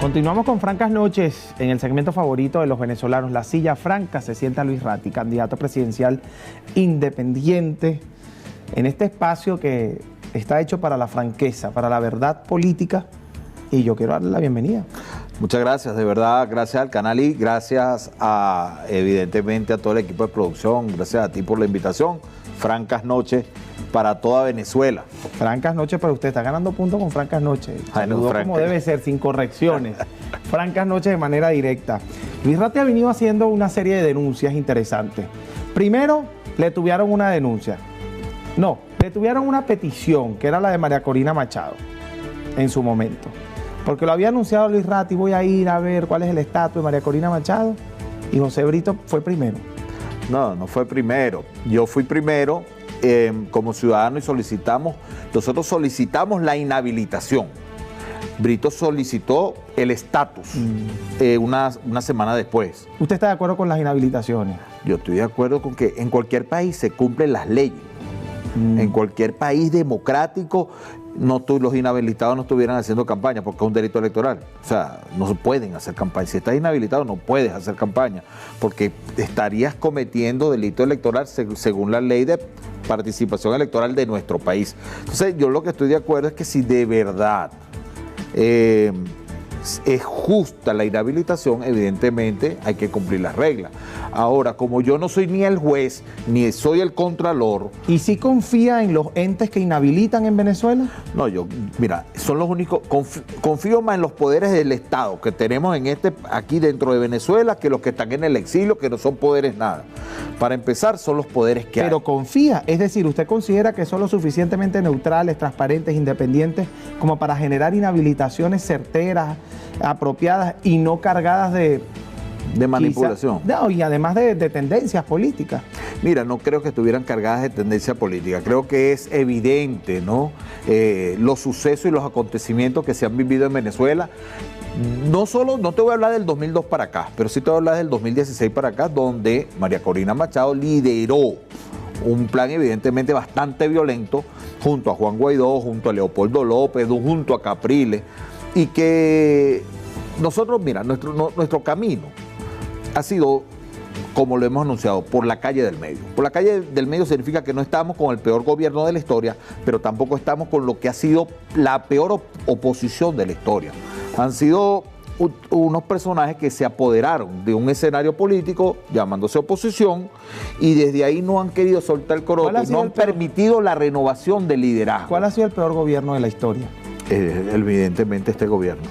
Continuamos con Francas Noches en el segmento favorito de los venezolanos, La Silla Franca. Se sienta Luis Ratti, candidato presidencial independiente, en este espacio que está hecho para la franqueza, para la verdad política, y yo quiero darle la bienvenida. Muchas gracias, de verdad, gracias al canal y gracias evidentemente a todo el equipo de producción, gracias a ti por la invitación. Francas Noches para toda Venezuela. Francas Noches, pero usted está ganando puntos con Francas Noches. Saludó como debe ser, sin correcciones. Francas Noches de manera directa. Luis Ratti ha venido haciendo una serie de denuncias interesantes. Primero, le tuvieron una denuncia. No, le tuvieron una petición, que era la de María Corina Machado, en su momento. Porque lo había anunciado Luis Ratti, voy a ir a ver cuál es el estatus de María Corina Machado, y José Brito fue primero. No, no fue primero. Yo fui primero como ciudadano y nosotros solicitamos la inhabilitación. Brito solicitó el estatus una semana después. ¿Usted está de acuerdo con las inhabilitaciones? Yo estoy de acuerdo con que en cualquier país se cumplen las leyes. En cualquier país democrático los inhabilitados no estuvieran haciendo campaña porque es un delito electoral. O sea, no se pueden hacer campaña. Si estás inhabilitado no puedes hacer campaña porque estarías cometiendo delito electoral según la ley de participación electoral de nuestro país. Entonces yo lo que estoy de acuerdo es que si de verdad es justa la inhabilitación, evidentemente hay que cumplir las reglas. Ahora, como yo no soy ni el juez, ni soy el contralor... ¿Y si confía en los entes que inhabilitan en Venezuela? No, mira, son los únicos... Confío más en los poderes del Estado que tenemos aquí dentro de Venezuela que los que están en el exilio, que no son poderes nada. Para empezar, son los poderes que hay. Pero confía, es decir, ¿usted considera que son lo suficientemente neutrales, transparentes, independientes, como para generar inhabilitaciones certeras, apropiadas y no cargadas de manipulación? No, y además de tendencias políticas. Mira, no creo que estuvieran cargadas de tendencia política. Creo que es evidente, ¿no? Los sucesos y los acontecimientos que se han vivido en Venezuela. No te voy a hablar del 2002 para acá, pero sí te voy a hablar del 2016 para acá, donde María Corina Machado lideró un plan evidentemente bastante violento junto a Juan Guaidó, junto a Leopoldo López, junto a Capriles, y que nosotros, mira, nuestro camino ha sido, como lo hemos anunciado, por la calle del medio. Por la calle del medio significa que no estamos con el peor gobierno de la historia, pero tampoco estamos con lo que ha sido la peor oposición de la historia. Han sido unos personajes que se apoderaron de un escenario político llamándose oposición y desde ahí no han querido soltar el coroto, no han permitido la renovación del liderazgo. ¿Cuál ha sido el peor gobierno de la historia? Evidentemente este gobierno.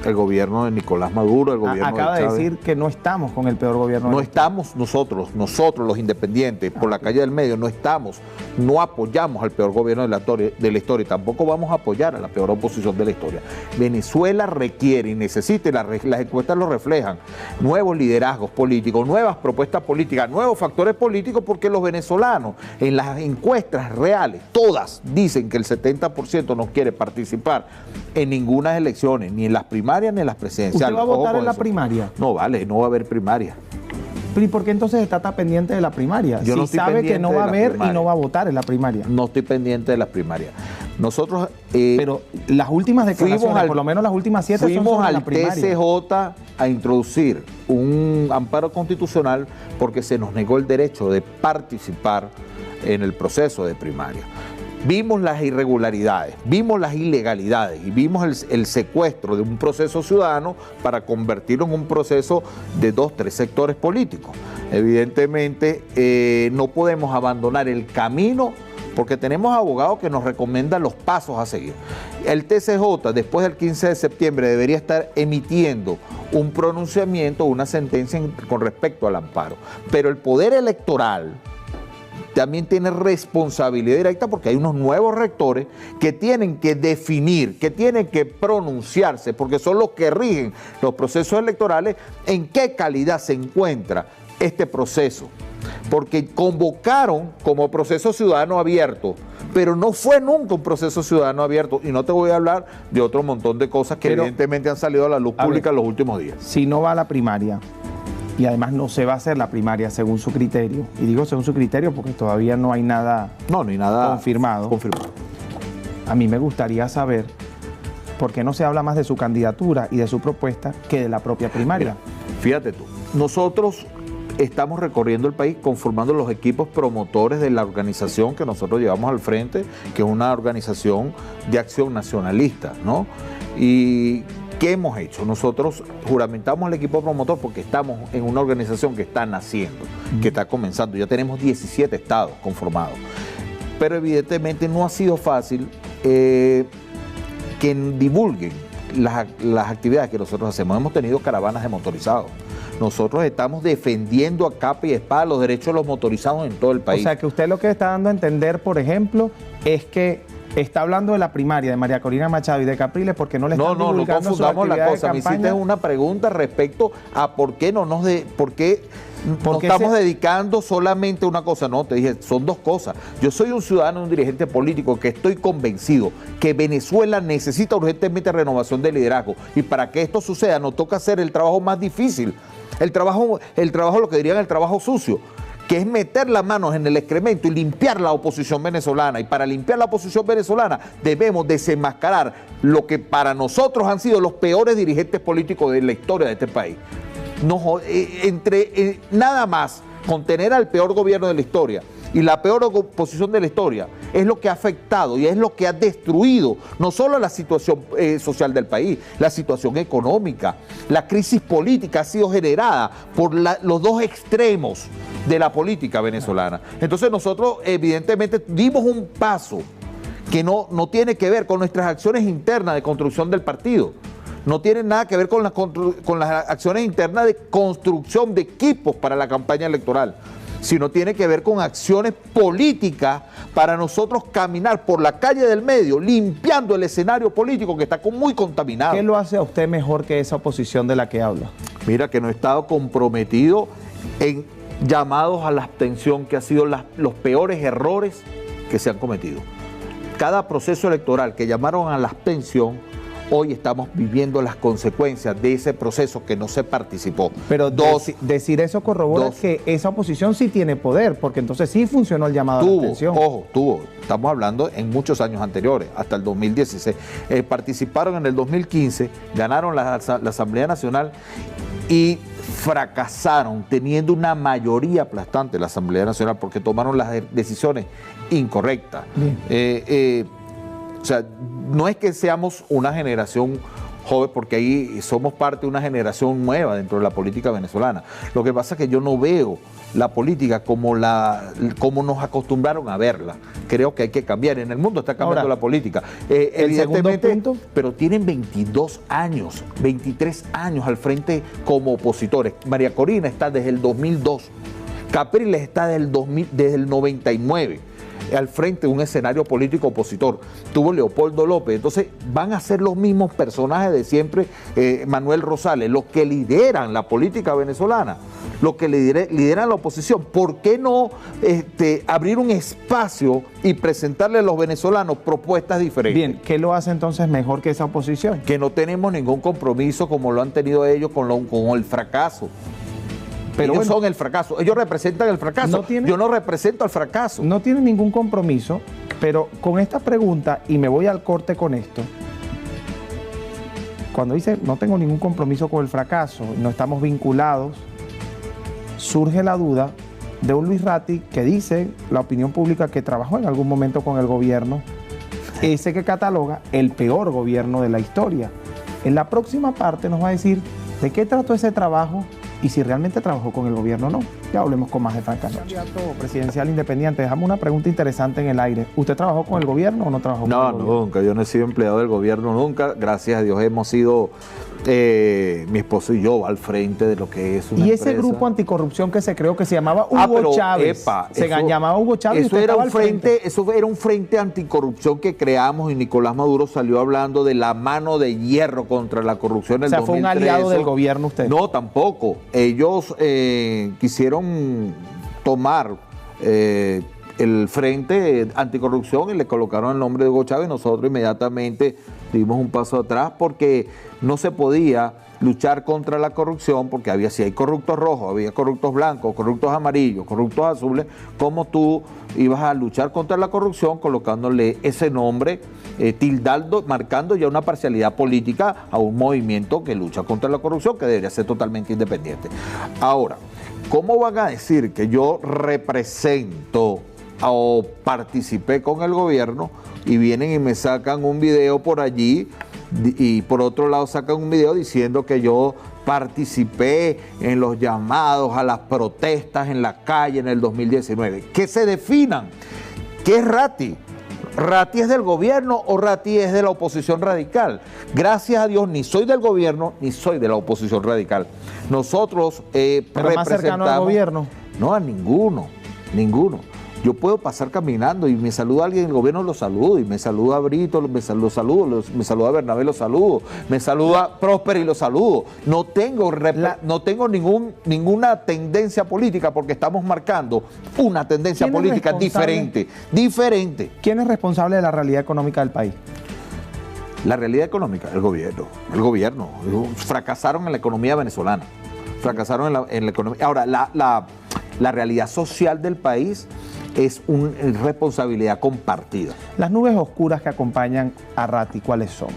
El gobierno de Nicolás Maduro, el gobierno acaba de Chávez. decir que no estamos con el peor gobierno. No estamos nosotros los independientes, por la calle del medio, no apoyamos al peor gobierno de la historia y tampoco vamos a apoyar a la peor oposición de la historia. Venezuela requiere y necesita, las encuestas lo reflejan, nuevos liderazgos políticos, nuevas propuestas políticas, nuevos factores políticos, porque los venezolanos en las encuestas reales, todas dicen que el 70% no quiere participar en ninguna elecciones, ni en las primarias ni en las presidenciales. ¿Usted va a votar en la primaria? No vale, no va a haber primaria. ¿Y por qué entonces está tan pendiente de la primaria? Yo no sabe que no va a haber y no va a votar en la primaria. No estoy pendiente de las primarias. Nosotros... pero las últimas declaraciones, por lo menos las últimas 7 son sobre la primaria. Fuimos al TCJ a introducir un amparo constitucional porque se nos negó el derecho de participar en el proceso de primaria. Vimos las irregularidades, vimos las ilegalidades y vimos el secuestro de un proceso ciudadano para convertirlo en un proceso de 2-3 sectores políticos. Evidentemente no podemos abandonar el camino porque tenemos abogados que nos recomiendan los pasos a seguir. El TCJ después del 15 de septiembre debería estar emitiendo un pronunciamiento, una sentencia con respecto al amparo, pero el poder electoral también tiene responsabilidad directa porque hay unos nuevos rectores que tienen que definir, que tienen que pronunciarse, porque son los que rigen los procesos electorales, en qué calidad se encuentra este proceso. Porque convocaron como proceso ciudadano abierto, pero no fue nunca un proceso ciudadano abierto. Y no te voy a hablar de otro montón de cosas que evidentemente han salido a la luz pública en los últimos días. Si no va a la primaria, y además no se va a hacer la primaria según su criterio, y digo según su criterio porque todavía no hay nada, no hay nada confirmado. A mí me gustaría saber ¿por qué no se habla más de su candidatura y de su propuesta que de la propia primaria? Mira, fíjate tú, nosotros estamos recorriendo el país conformando los equipos promotores de la organización que nosotros llevamos al frente, que es una organización de acción nacionalista, ¿no? Y ¿qué hemos hecho? Nosotros juramentamos al equipo promotor porque estamos en una organización que está naciendo, que está comenzando. Ya tenemos 17 estados conformados. Pero evidentemente no ha sido fácil que divulguen las actividades que nosotros hacemos. Hemos tenido caravanas de motorizados. Nosotros estamos defendiendo a capa y espada los derechos de los motorizados en todo el país. O sea, que usted lo que está dando a entender, por ejemplo, es que está hablando de la primaria de María Corina Machado y de Capriles porque no le están divulgando no confundamos la cosa. Me hiciste una pregunta respecto a por qué no estamos dedicando solamente a una cosa. No, te dije, son dos cosas. Yo soy un ciudadano, un dirigente político que estoy convencido que Venezuela necesita urgentemente renovación de liderazgo. Y para que esto suceda nos toca hacer el trabajo más difícil. El trabajo, lo que dirían el trabajo sucio, que es meter las manos en el excremento y limpiar la oposición venezolana. Y para limpiar la oposición venezolana debemos desenmascarar lo que para nosotros han sido los peores dirigentes políticos de la historia de este país. Nada más contener al peor gobierno de la historia y la peor oposición de la historia es lo que ha afectado y es lo que ha destruido no solo la situación social del país, la situación económica, la crisis política ha sido generada por los dos extremos de la política venezolana. Entonces nosotros evidentemente dimos un paso que no tiene que ver con nuestras acciones internas de construcción del partido. No tiene nada que ver con las acciones internas de construcción de equipos para la campaña electoral, sino tiene que ver con acciones políticas para nosotros caminar por la calle del medio, limpiando el escenario político que está muy contaminado. ¿Qué lo hace a usted mejor que esa oposición de la que habla? Mira, que no he estado comprometido en llamados a la abstención, que han sido los peores errores que se han cometido. Cada proceso electoral que llamaron a la abstención, hoy estamos viviendo las consecuencias de ese proceso que no se participó. Pero decir eso corrobora que esa oposición sí tiene poder, porque entonces sí funcionó el llamado a la abstención. Estamos hablando en muchos años anteriores, hasta el 2016. Participaron en el 2015, ganaron la Asamblea Nacional y fracasaron teniendo una mayoría aplastante la Asamblea Nacional porque tomaron las decisiones incorrectas. O sea, no es que seamos una generación joven, porque ahí somos parte de una generación nueva dentro de la política venezolana. Lo que pasa es que yo no veo la política como nos acostumbraron a verla. Creo que hay que cambiar. En el mundo está cambiando la política. Evidentemente, pero tienen 22 años, 23 años al frente como opositores. María Corina está desde el 2002. Capriles está desde el 99. Al frente de un escenario político opositor. Tuvo Leopoldo López. Entonces van a ser los mismos personajes de siempre, Manuel Rosales, los que lideran la política venezolana, los que lideran la oposición. ¿Por qué no abrir un espacio y presentarle a los venezolanos propuestas diferentes? Bien, ¿qué lo hace entonces mejor que esa oposición? Que no tenemos ningún compromiso como lo han tenido ellos con el fracaso. Pero ellos son el fracaso, ellos representan el fracaso, yo no represento al fracaso. No tienen ningún compromiso, pero con esta pregunta, y me voy al corte con esto, cuando dice no tengo ningún compromiso con el fracaso, no estamos vinculados, surge la duda de un Luis Ratti que dice, la opinión pública, que trabajó en algún momento con el gobierno, ese que cataloga el peor gobierno de la historia. En la próxima parte nos va a decir de qué trató ese trabajo y si realmente trabajó con el gobierno o no. Ya hablemos con más de Francas Noche. Candidato presidencial independiente, dejamos una pregunta interesante en el aire. ¿Usted trabajó con el gobierno o no trabajó con el gobierno? No, nunca. Yo no he sido empleado del gobierno nunca. Gracias a Dios hemos sido, mi esposo y yo, al frente de lo que es una empresa. Y ese grupo anticorrupción que se creó, que se llamaba Hugo Chávez. Llamaba Hugo Chávez. Eso era un frente anticorrupción que creamos y Nicolás Maduro salió hablando de la mano de hierro contra la corrupción en el 2013. ¿Fue un aliado del gobierno usted? No, tampoco. Ellos quisieron tomar el Frente Anticorrupción y le colocaron el nombre de Hugo Chávez. Nosotros inmediatamente dimos un paso atrás porque no se podía luchar contra la corrupción, porque si hay corruptos rojos, había corruptos blancos, corruptos amarillos, corruptos azules, ¿cómo tú ibas a luchar contra la corrupción colocándole ese nombre, tildando, marcando ya una parcialidad política a un movimiento que lucha contra la corrupción, que debería ser totalmente independiente? Ahora, ¿cómo van a decir que yo represento o participé con el gobierno y vienen y me sacan un video por allí y por otro lado sacan un video diciendo que yo participé en los llamados a las protestas en la calle en el 2019? Que se definan. ¿Qué es Ratti? ¿Ratti es del gobierno o Ratti es de la oposición radical? Gracias a Dios, ni soy del gobierno ni soy de la oposición radical. Nosotros ¿Pero más cercano al gobierno? No, a ninguno. Yo puedo pasar caminando y me saluda alguien del gobierno, lo saludo, y me saluda Brito, me saluda Bernabé, lo saludo, me saluda Próspero y lo saludo. No tengo ninguna tendencia política, porque estamos marcando una tendencia política diferente. ¿Quién es responsable de la realidad económica del país? La realidad económica, el gobierno. Fracasaron en la economía venezolana. Fracasaron en la economía. Ahora, la realidad social del país es una responsabilidad compartida. Las nubes oscuras que acompañan a Ratti, ¿cuáles son?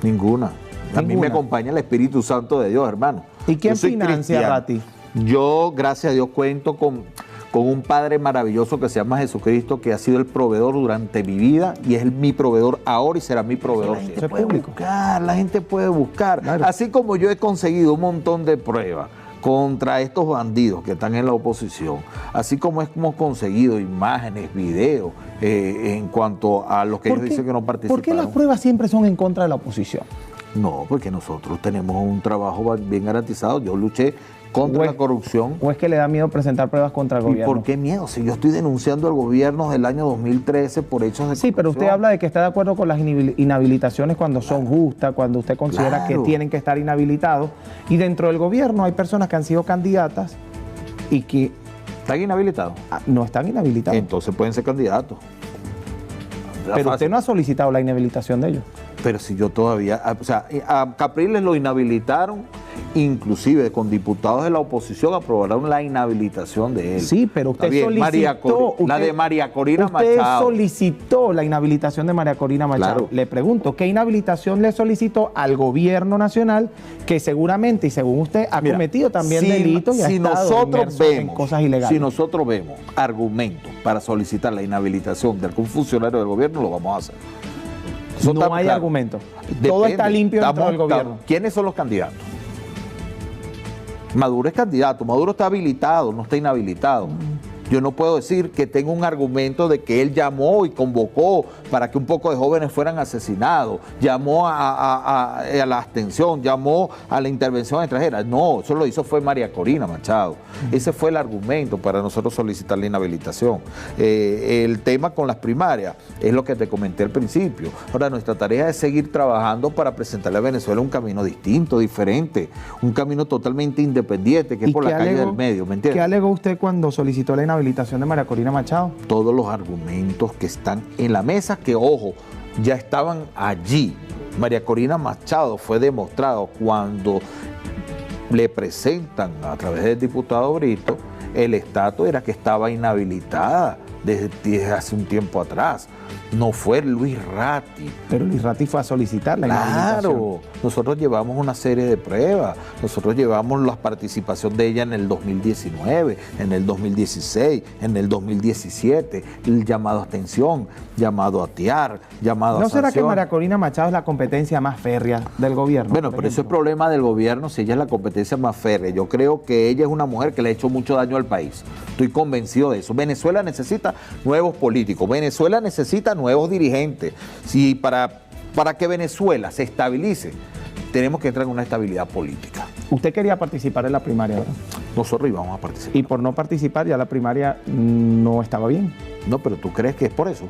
Ninguna. A mí me acompaña el Espíritu Santo de Dios, hermano. ¿Y quién financia a Ratti? Yo, gracias a Dios, cuento con un Padre maravilloso que se llama Jesucristo, que ha sido el proveedor durante mi vida y es mi proveedor ahora y será mi proveedor. La gente puede buscar. Claro. Así como yo he conseguido un montón de pruebas contra estos bandidos que están en la oposición, así como hemos conseguido imágenes, videos, en cuanto a los que ellos dicen que no participaron. ¿Por qué las pruebas siempre son en contra de la oposición? No, porque nosotros tenemos un trabajo bien garantizado. Yo luché contra la corrupción. ¿O es que le da miedo presentar pruebas contra el gobierno? ¿Y por qué miedo? Si yo estoy denunciando al gobierno del año 2013 por hechos de corrupción. Sí, pero usted habla de que está de acuerdo con las inhabilitaciones cuando son justas, cuando usted considera que tienen que estar inhabilitados. Y dentro del gobierno hay personas que han sido candidatas y que... ¿Están inhabilitados? No están inhabilitados. Entonces pueden ser candidatos. Pero usted no ha solicitado la inhabilitación de ellos. Pero si yo todavía... O sea, a Capriles lo inhabilitaron, inclusive con diputados de la oposición aprobaron la inhabilitación de él. Sí, pero usted solicitó... la de María Corina Machado. Usted solicitó la inhabilitación de María Corina Machado. Claro. Le pregunto, ¿qué inhabilitación le solicitó al gobierno nacional que seguramente, y según usted, ha cometido también delitos y ha estado inmerso en cosas ilegales? Si nosotros vemos argumentos para solicitar la inhabilitación de algún funcionario del gobierno, lo vamos a hacer. Eso no hay argumentos. Todo está limpio dentro del gobierno. ¿Quiénes son los candidatos? Maduro es candidato, Maduro está habilitado, no está inhabilitado. Yo no puedo decir que tengo un argumento de que él llamó y convocó para que un poco de jóvenes fueran asesinados, llamó a la abstención, llamó a la intervención extranjera. No, eso lo hizo fue María Corina Machado. Ese fue el argumento para nosotros solicitar la inhabilitación. El tema con las primarias es lo que te comenté al principio. Ahora, nuestra tarea es seguir trabajando para presentarle a Venezuela un camino distinto, diferente, un camino totalmente independiente, que es por la calle del medio, ¿me entiendes? ¿Qué alegó usted cuando solicitó la inhabilitación de María Corina Machado? Todos los argumentos que están en la mesa, que ojo, ya estaban allí. María Corina Machado fue demostrado cuando le presentan a través del diputado Brito, el estatus era que estaba inhabilitada desde hace un tiempo atrás. No fue Luis Ratti. Pero Luis Ratti fue a solicitar la inhabilitación. Claro, nosotros llevamos una serie de pruebas. Nosotros llevamos la participación de ella en el 2019, en el 2016, en el 2017, el llamado a abstención, llamado a atear, llamado a sanción. ¿No será que María Corina Machado es la competencia más férrea del gobierno? Bueno, pero eso es problema del gobierno si ella es la competencia más férrea. Yo creo que ella es una mujer que le ha hecho mucho daño al país. Estoy convencido de eso. Venezuela necesita nuevos políticos. Venezuela necesita nuevos dirigentes. Si para que Venezuela se estabilice, tenemos que entrar en una estabilidad política. Usted quería participar en la primaria, ¿verdad? Nosotros íbamos a participar. Y por no participar ya la primaria no estaba bien. No, pero ¿tú crees que es por eso?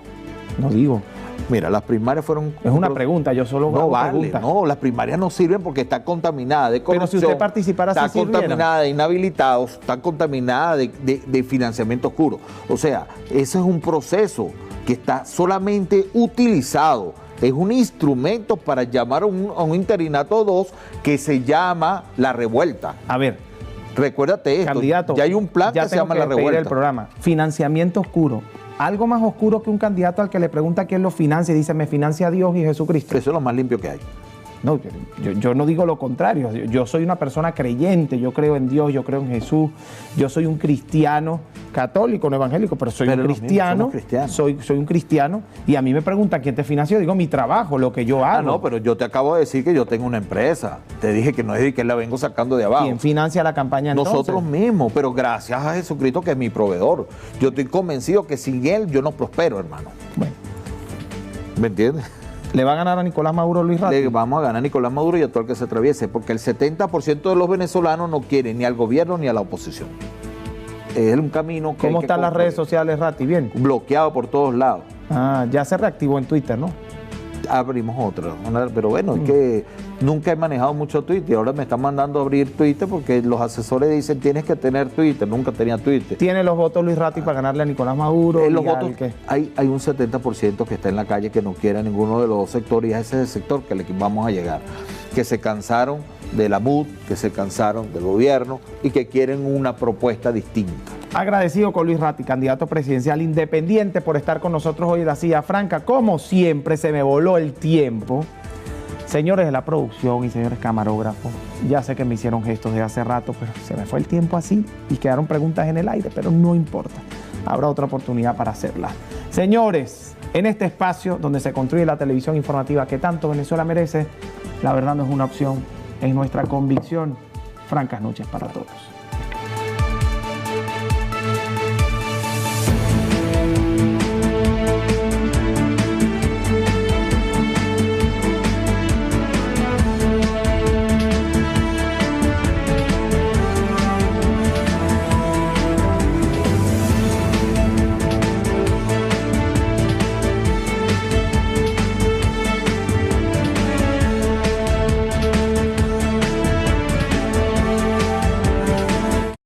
No digo. Mira, las primarias fueron... Es una pregunta, yo solo no hago vale, preguntas. no, las primarias no sirven porque está contaminada de corrupción. Pero si usted participara, está sí contaminada de inhabilitados, está contaminada de financiamiento oscuro. O sea, ese es un proceso que está solamente utilizado. Es un instrumento para llamar a un interinato 2 que se llama la revuelta. A ver, recuérdate esto, candidato, ya hay un plan que se llama la revuelta. El programa. Financiamiento oscuro. Algo más oscuro que un candidato al que le pregunta quién lo financia y dice, me financia Dios y Jesucristo. Eso es lo más limpio que hay. No, yo no digo lo contrario. Yo soy una persona creyente, yo creo en Dios, yo creo en Jesús. Yo soy un cristiano católico, no evangélico, pero soy un cristiano. Soy un cristiano y a mí me preguntan quién te financia. Digo, mi trabajo, lo que yo hago. No, pero yo te acabo de decir que yo tengo una empresa. Te dije que no es que la vengo sacando de abajo. ¿Quién financia la campaña entonces? Nosotros mismos, pero gracias a Jesucristo que es mi proveedor. Yo estoy convencido que sin Él yo no prospero, hermano. Bueno. ¿Me entiendes? ¿Le va a ganar a Nicolás Maduro, Luis Ratti? Le vamos a ganar a Nicolás Maduro y a todo el que se atraviese, porque el 70% de los venezolanos no quieren ni al gobierno ni a la oposición. Es un camino que... ¿Cómo están las redes sociales, Ratti? Bien. Bloqueado por todos lados. Ya se reactivó en Twitter, ¿no? Abrimos otra, pero bueno, es que nunca he manejado mucho Twitter y ahora me están mandando a abrir Twitter porque los asesores dicen tienes que tener Twitter, nunca tenía Twitter. ¿Tiene los votos Luis Ratti para ganarle a Nicolás Maduro? Los votos, hay un 70% que está en la calle que no quiere a ninguno de los dos sectores y a ese es el sector que le vamos a llegar, que se cansaron de la MUD, que se cansaron del gobierno y que quieren una propuesta distinta. Agradecido con Luis Ratti, candidato presidencial independiente, por estar con nosotros hoy en la Silla Franca. Como siempre, se me voló el tiempo. Señores de la producción y señores camarógrafos, ya sé que me hicieron gestos de hace rato, pero se me fue el tiempo así y quedaron preguntas en el aire, pero no importa. Habrá otra oportunidad para hacerlas. Señores, en este espacio donde se construye la televisión informativa que tanto Venezuela merece, la verdad no es una opción, es nuestra convicción. Francas noches para todos.